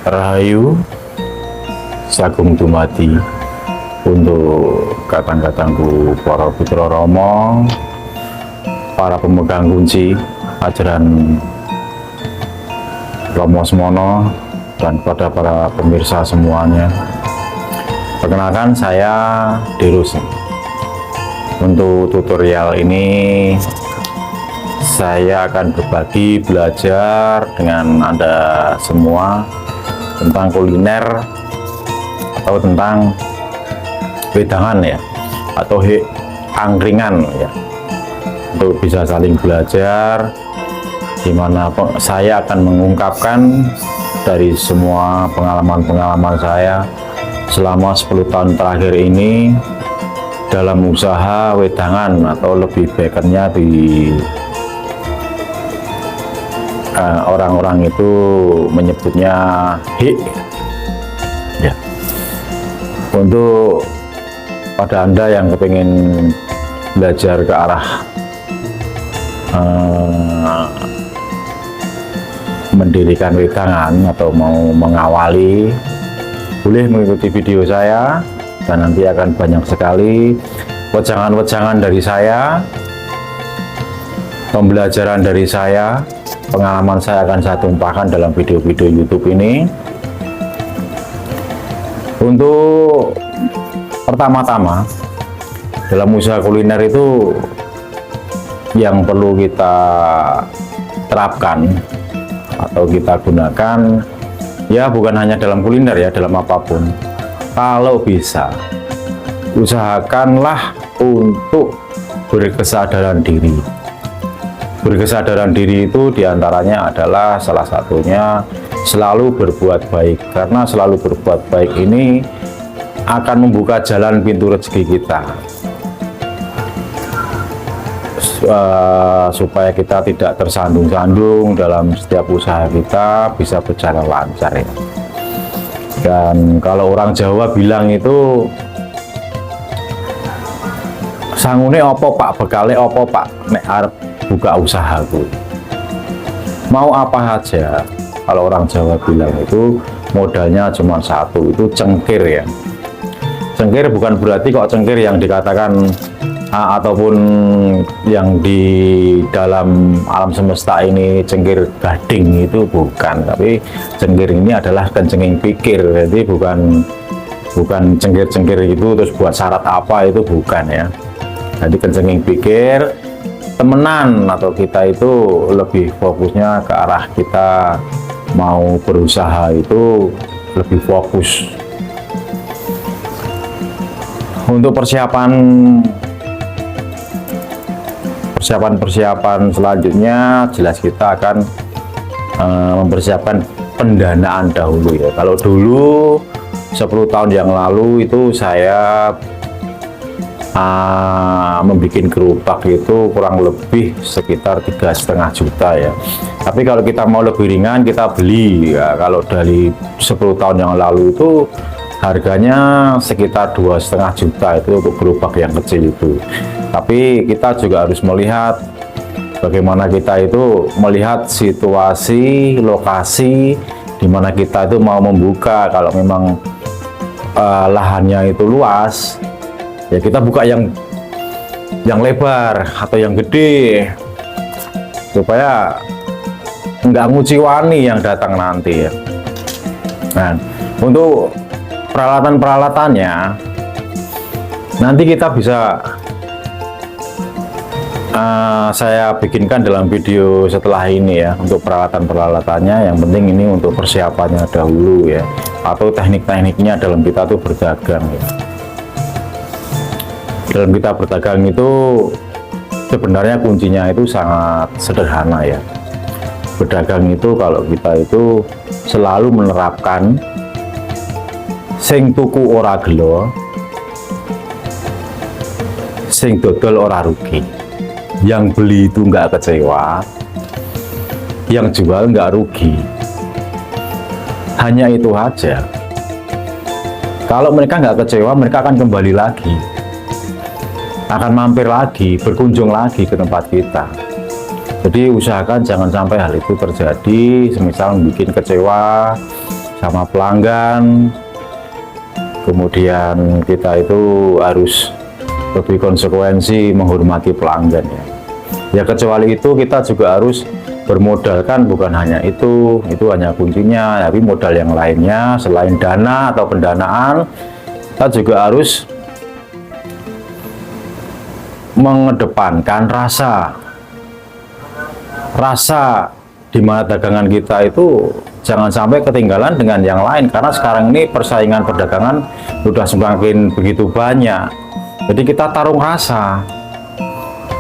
Rahayu Sagung Dumadi untuk kadang-kadangku para putra Rama, para pemegang kunci ajaran Rama Semono, dan kepada para pemirsa semuanya. Perkenalkan, saya Dirus. Untuk tutorial ini saya akan berbagi belajar dengan Anda semua tentang kuliner atau tentang wedangan ya, atau angkringan ya, untuk bisa saling belajar, dimana saya akan mengungkapkan dari semua pengalaman-pengalaman saya selama 10 tahun terakhir ini dalam usaha wedangan, atau lebih baiknya di orang-orang itu menyebutnya ya. Untuk pada Anda yang kepingin belajar ke arah mendirikan wedangan atau mau mengawali, boleh mengikuti video saya, dan nanti akan banyak sekali wejangan-wejangan dari saya, pembelajaran dari saya, pengalaman saya akan saya tumpahkan dalam video-video YouTube ini. Untuk pertama-tama dalam usaha kuliner itu yang perlu kita terapkan atau kita gunakan ya, bukan hanya dalam kuliner ya, dalam apapun. Kalau bisa, usahakanlah untuk berkesadaran diri. Berkesadaran diri itu diantaranya adalah salah satunya selalu berbuat baik, karena selalu berbuat baik ini akan membuka jalan pintu rezeki kita, supaya kita tidak tersandung-sandung dalam setiap usaha kita, bisa berjalan lancar ya. Dan kalau orang Jawa bilang itu, sangune opo pak, bekale opo pak, nek arep buka usahaku, mau apa aja. Kalau orang Jawa bilang itu modalnya cuma satu, itu cengkir ya. Cengkir bukan berarti kok cengkir yang dikatakan ataupun yang di dalam alam semesta ini cengkir gading, itu bukan. Tapi cengkir ini adalah kencenging pikir, jadi bukan cengkir-cengkir itu terus buat syarat apa, itu bukan ya. Jadi kencenging pikir, temenan, atau kita itu lebih fokusnya ke arah kita mau berusaha itu lebih fokus. Untuk persiapan selanjutnya, jelas kita akan mempersiapkan pendanaan dahulu ya. Kalau dulu 10 tahun yang lalu itu saya membuat gerobak itu kurang lebih sekitar 3,5 juta ya. Tapi kalau kita mau lebih ringan, kita beli ya. Kalau dari 10 tahun yang lalu itu harganya sekitar 2,5 juta itu untuk gerobak yang kecil itu. Tapi kita juga harus melihat bagaimana kita itu melihat situasi, lokasi di mana kita itu mau membuka. Kalau memang lahannya itu luas, ya kita buka yang lebar atau yang gede, supaya nggak nguciwani yang datang nanti ya. Nah, untuk peralatan-peralatannya nanti kita bisa saya bikinkan dalam video setelah ini ya. Untuk peralatan-peralatannya, yang penting ini untuk persiapannya dahulu ya, atau teknik-tekniknya dalam kita tuh berdagang ya. Dalam kita berdagang itu sebenarnya kuncinya itu sangat sederhana ya. Berdagang itu kalau kita itu selalu menerapkan sing tuku ora gelo, sing dodol ora rugi. Yang beli itu nggak kecewa, yang jual nggak rugi. Hanya itu aja. Kalau mereka nggak kecewa, mereka akan kembali lagi, akan mampir lagi, berkunjung lagi ke tempat kita. Jadi usahakan jangan sampai hal itu terjadi. Semisal bikin kecewa, sama pelanggan. Kemudian kita itu harus lebih konsekuensi menghormati pelanggan ya. Ya kecuali itu kita juga harus bermodalkan, bukan hanya itu hanya kuncinya, tapi modal yang lainnya selain dana atau pendanaan, kita juga harus mengedepankan rasa di mana dagangan kita itu jangan sampai ketinggalan dengan yang lain, karena sekarang ini persaingan perdagangan sudah semakin begitu banyak. Jadi kita tarung rasa,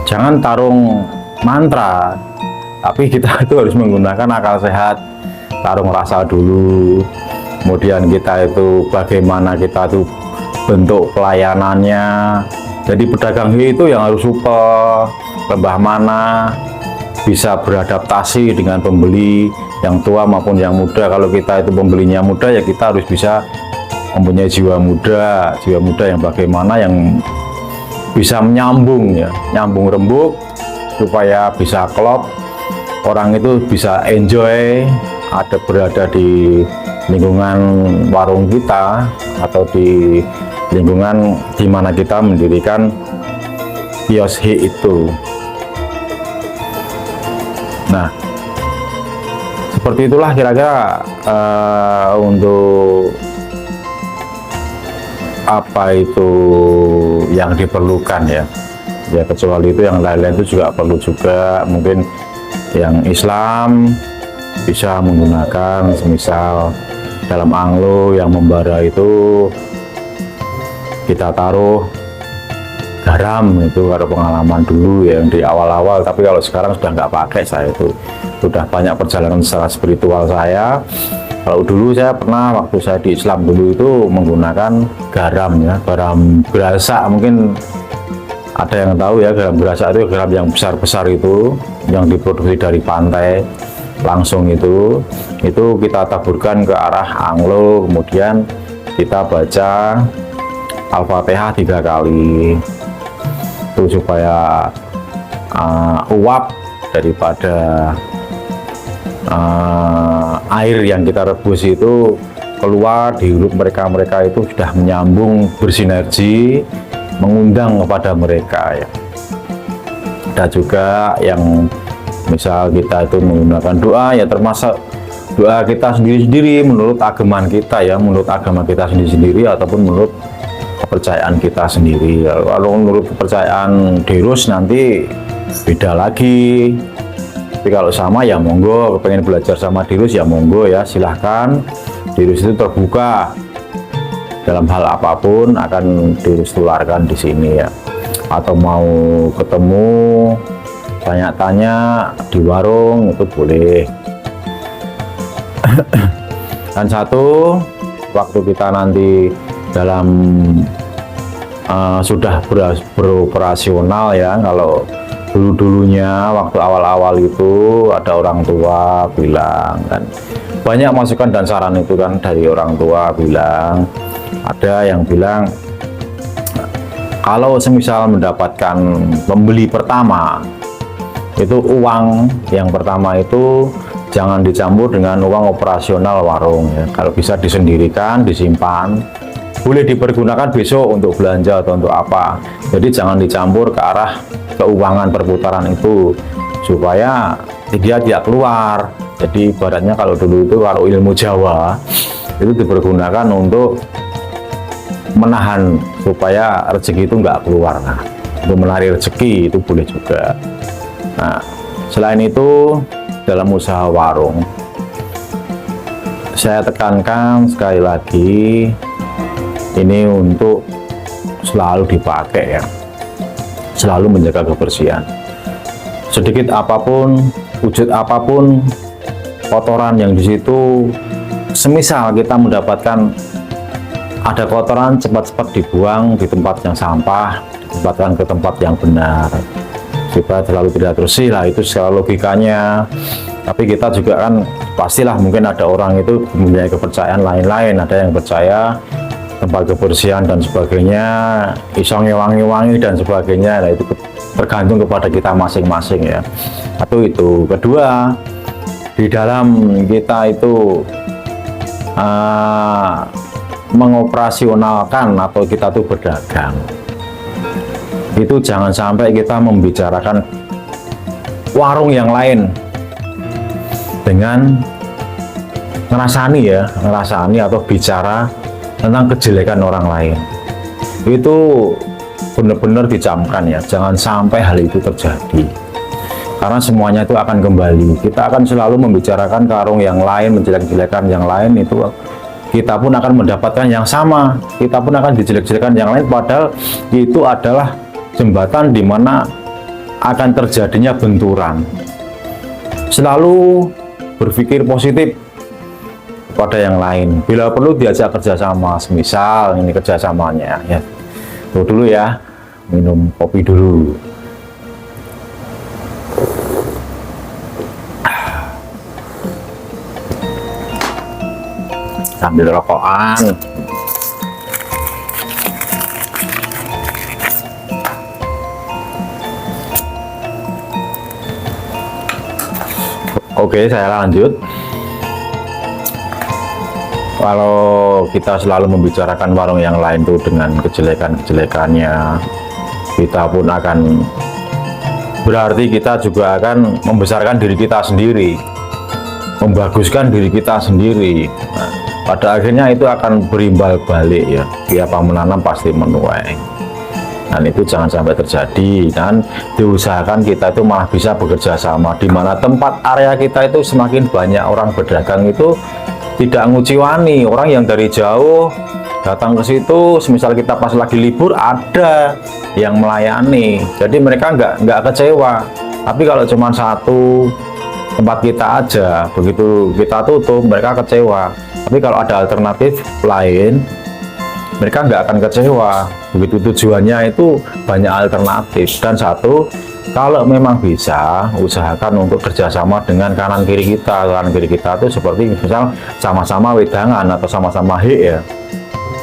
jangan tarung mantra, tapi kita itu harus menggunakan akal sehat, tarung rasa dulu. Kemudian kita itu bagaimana kita tuh bentuk pelayanannya. Jadi pedagang itu yang harus super, lembah mana, bisa beradaptasi dengan pembeli yang tua maupun yang muda. Kalau kita itu pembelinya muda, ya kita harus bisa mempunyai jiwa muda yang bagaimana yang bisa menyambung ya, nyambung rembuk supaya bisa klop, orang itu bisa enjoy berada di lingkungan warung kita atau di lingkungan di mana kita mendirikan kios itu. Nah, seperti itulah kira-kira untuk apa itu yang diperlukan ya. Ya kecuali itu yang lain-lain itu juga perlu juga. Mungkin yang Islam bisa menggunakan semisal dalam anglo yang membara itu kita taruh garam, itu ada pengalaman dulu yang di awal-awal, tapi kalau sekarang sudah nggak pakai. Saya itu sudah banyak perjalanan secara spiritual saya. Kalau dulu saya pernah waktu saya di Islam dulu itu menggunakan garam ya, garam berasa. Mungkin ada yang tahu ya, garam berasa itu garam yang besar-besar itu yang diproduksi dari pantai langsung itu kita taburkan ke arah anglo, kemudian kita baca Al-Fatihah 3 kali itu supaya uap daripada air yang kita rebus itu keluar, dihirup mereka itu sudah menyambung, bersinergi, mengundang kepada mereka ya. Ada juga yang misal kita itu menggunakan doa ya, termasuk doa kita sendiri-sendiri menurut agama kita ya, menurut agama kita sendiri-sendiri ataupun menurut kepercayaan kita sendiri. Kalau menurut kepercayaan Deus nanti beda lagi. Tapi kalau sama ya monggo, pengen belajar sama Deus ya monggo ya, silahkan. Deus itu terbuka dalam hal apapun, akan Deus tularkan di sini ya. Atau mau ketemu, tanya-tanya di warung itu boleh. Dan satu, waktu kita nanti dalam sudah beroperasional ya, kalau dulu-dulunya waktu awal-awal itu ada orang tua bilang kan, banyak masukan dan saran itu kan dari orang tua bilang, ada yang bilang kalau semisal mendapatkan pembeli pertama itu uang yang pertama itu jangan dicampur dengan uang operasional warung ya. Kalau bisa disendirikan, disimpan, boleh dipergunakan besok untuk belanja atau untuk apa. Jadi jangan dicampur ke arah keuangan perputaran itu supaya dia tidak keluar. Jadi ibaratnya kalau dulu itu, kalau ilmu Jawa itu dipergunakan untuk menahan supaya rezeki itu nggak keluar. Nah, untuk menarik rezeki itu boleh juga. Nah, selain itu dalam usaha warung saya tekankan sekali lagi, ini untuk selalu dipakai ya, selalu menjaga kebersihan. Sedikit apapun, wujud apapun kotoran yang di situ, semisal kita mendapatkan ada kotoran, cepat-cepat dibuang di tempat yang sampah, ditempatkan ke tempat yang benar supaya terlalu tidak bersih lah, itu secara logikanya. Tapi kita juga kan pastilah mungkin ada orang itu mempunyai kepercayaan lain-lain, ada yang percaya tempat kebersihan dan sebagainya isong wangi-wangi dan sebagainya. Nah, itu tergantung kepada kita masing-masing ya. Atau itu kedua, di dalam kita itu mengoperasionalkan atau kita tuh berdagang, itu jangan sampai kita membicarakan warung yang lain dengan ngerasani atau bicara tentang kejelekan orang lain. Itu benar-benar dicamkan ya, jangan sampai hal itu terjadi, karena semuanya itu akan kembali. Kita akan selalu membicarakan warung yang lain, menjelek-jelekan yang lain, itu kita pun akan mendapatkan yang sama, kita pun akan dijelek-jelekan yang lain, padahal itu adalah jembatan di mana akan terjadinya benturan. Selalu berpikir positif pada yang lain, bila perlu diajak kerjasama, semisal ini kerjasamanya ya. Tuh dulu ya, minum kopi dulu. Sambil rokokan. Oke, saya lanjut. Kalau kita selalu membicarakan warung yang lain tuh dengan kejelekan-kejelekannya, kita pun akan, berarti kita juga akan membesarkan diri kita sendiri, membaguskan diri kita sendiri. Nah, pada akhirnya itu akan berimbal balik ya. Siapa menanam pasti menuai. Dan itu jangan sampai terjadi, dan diusahakan kita itu malah bisa bekerja sama, di mana tempat area kita itu semakin banyak orang berdagang itu tidak nguciwani. Orang yang dari jauh datang ke situ, semisal kita pas lagi libur ada yang melayani, jadi mereka nggak kecewa. Tapi kalau cuma satu tempat kita aja, begitu kita tutup mereka kecewa. Tapi kalau ada alternatif lain, mereka nggak akan kecewa. Begitu tujuannya itu banyak alternatif. Dan satu, kalau memang bisa, usahakan untuk kerjasama dengan kanan kiri kita. Kanan kiri kita itu seperti misal sama-sama wedangan atau sama-sama ya.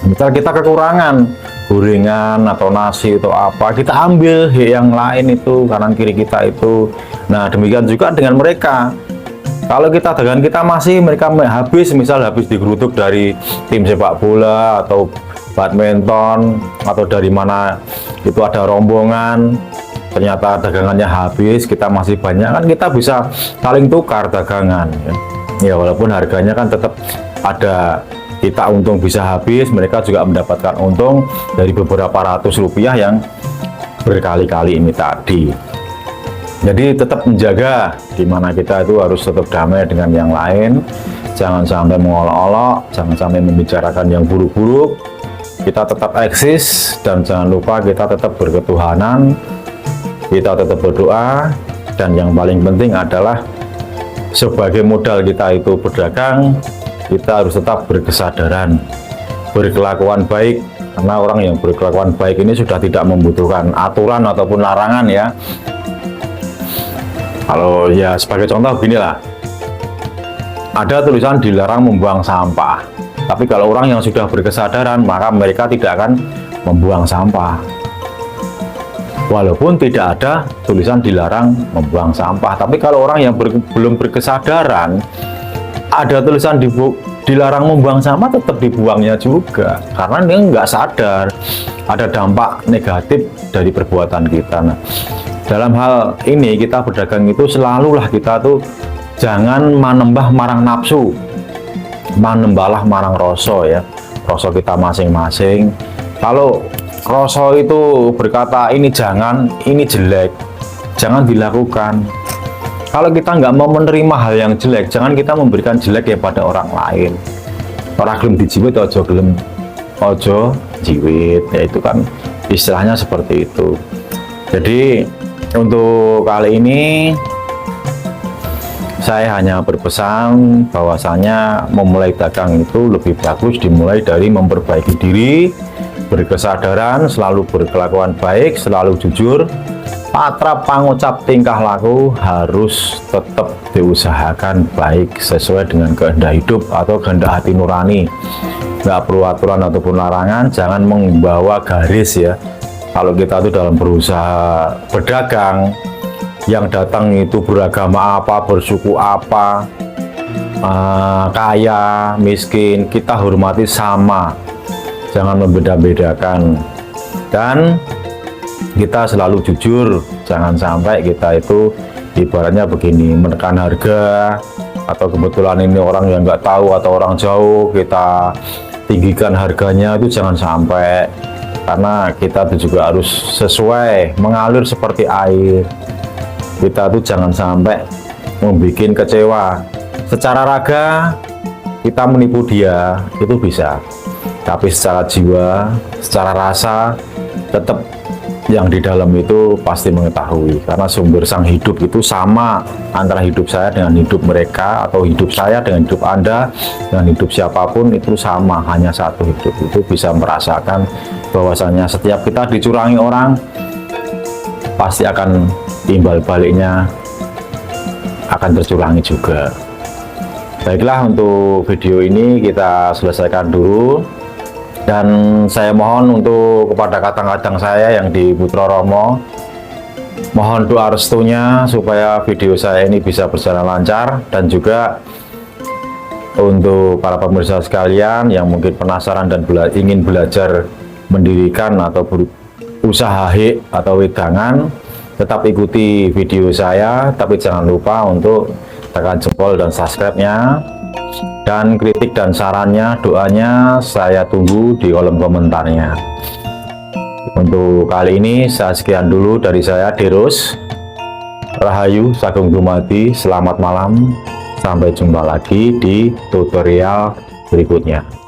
Misal kita kekurangan gorengan atau nasi atau apa, kita ambil yang lain itu, kanan kiri kita itu. Nah demikian juga dengan mereka. Kalau kita dengan kita masih, mereka habis, misal habis digeruduk dari tim sepak bola atau badminton atau dari mana itu ada rombongan, ternyata dagangannya habis, kita masih banyak, kan kita bisa saling tukar dagangan ya, walaupun harganya kan tetap ada, kita untung bisa habis, mereka juga mendapatkan untung dari beberapa ratus rupiah yang berkali-kali ini tadi. Jadi tetap menjaga, dimana kita itu harus tetap damai dengan yang lain, jangan sampai mengolok-olok, jangan sampai membicarakan yang buruk-buruk. Kita tetap eksis, dan jangan lupa kita tetap berketuhanan, kita tetap berdoa, dan yang paling penting adalah sebagai modal kita itu berdagang, kita harus tetap berkesadaran, berkelakuan baik, karena orang yang berkelakuan baik ini sudah tidak membutuhkan aturan ataupun larangan ya. Kalau ya sebagai contoh beginilah, ada tulisan dilarang membuang sampah, tapi kalau orang yang sudah berkesadaran, maka mereka tidak akan membuang sampah. Walaupun tidak ada tulisan dilarang membuang sampah, tapi kalau orang yang belum berkesadaran, ada tulisan dilarang membuang sampah, tetap dibuangnya juga, karena dia nggak sadar ada dampak negatif dari perbuatan kita. Nah, dalam hal ini kita berdagang itu selalulah kita tuh jangan manembah marang nafsu, manembahlah marang rasa ya, rasa kita masing-masing. Kalau rasa itu berkata ini jangan, ini jelek, jangan dilakukan. Kalau kita nggak mau menerima hal yang jelek, jangan kita memberikan jelek ya pada orang lain. Orang gelem dijiwit, ojo jiwit, ya itu kan istilahnya seperti itu. Jadi untuk kali ini saya hanya berpesan bahwasanya memulai dagang itu lebih bagus dimulai dari memperbaiki diri, berkesadaran, selalu berkelakuan baik, selalu jujur, patrap pangucap tingkah laku harus tetap diusahakan baik sesuai dengan kehendak hidup atau kehendak hati nurani. Nggak perlu aturan ataupun larangan, jangan membawa garis ya. Kalau kita tuh dalam berusaha berdagang, yang datang itu beragama apa, bersuku apa, kaya, miskin, kita hormati sama, jangan membeda-bedakan, dan kita selalu jujur. Jangan sampai kita itu ibaratnya begini, menekan harga, atau kebetulan ini orang yang nggak tahu atau orang jauh kita tinggikan harganya, itu jangan sampai. Karena kita itu juga harus sesuai, mengalir seperti air. Kita tuh jangan sampai membuat kecewa. Secara raga kita menipu dia itu bisa, tapi secara jiwa, secara rasa, tetap yang di dalam itu pasti mengetahui. Karena sumber sang hidup itu sama antara hidup saya dengan hidup mereka, atau hidup saya dengan hidup Anda, dengan hidup siapapun itu sama, hanya satu hidup. Itu bisa merasakan bahwasanya setiap kita dicurangi orang, pasti akan timbal baliknya akan tercurangi juga. Baiklah, untuk video ini kita selesaikan dulu, dan saya mohon untuk kepada kadang-kadang saya yang di Putra Romo, mohon doa restunya supaya video saya ini bisa berjalan lancar, dan juga untuk para pemirsa sekalian yang mungkin penasaran dan ingin belajar mendirikan atau berusaha hik atau wedangan, tetap ikuti video saya, tapi jangan lupa untuk tekan jempol dan subscribe-nya, dan kritik dan sarannya, doanya saya tunggu di kolom komentarnya. Untuk kali ini saya sekian dulu dari saya, Deros. Rahayu Sagung Dumadi, selamat malam, sampai jumpa lagi di tutorial berikutnya.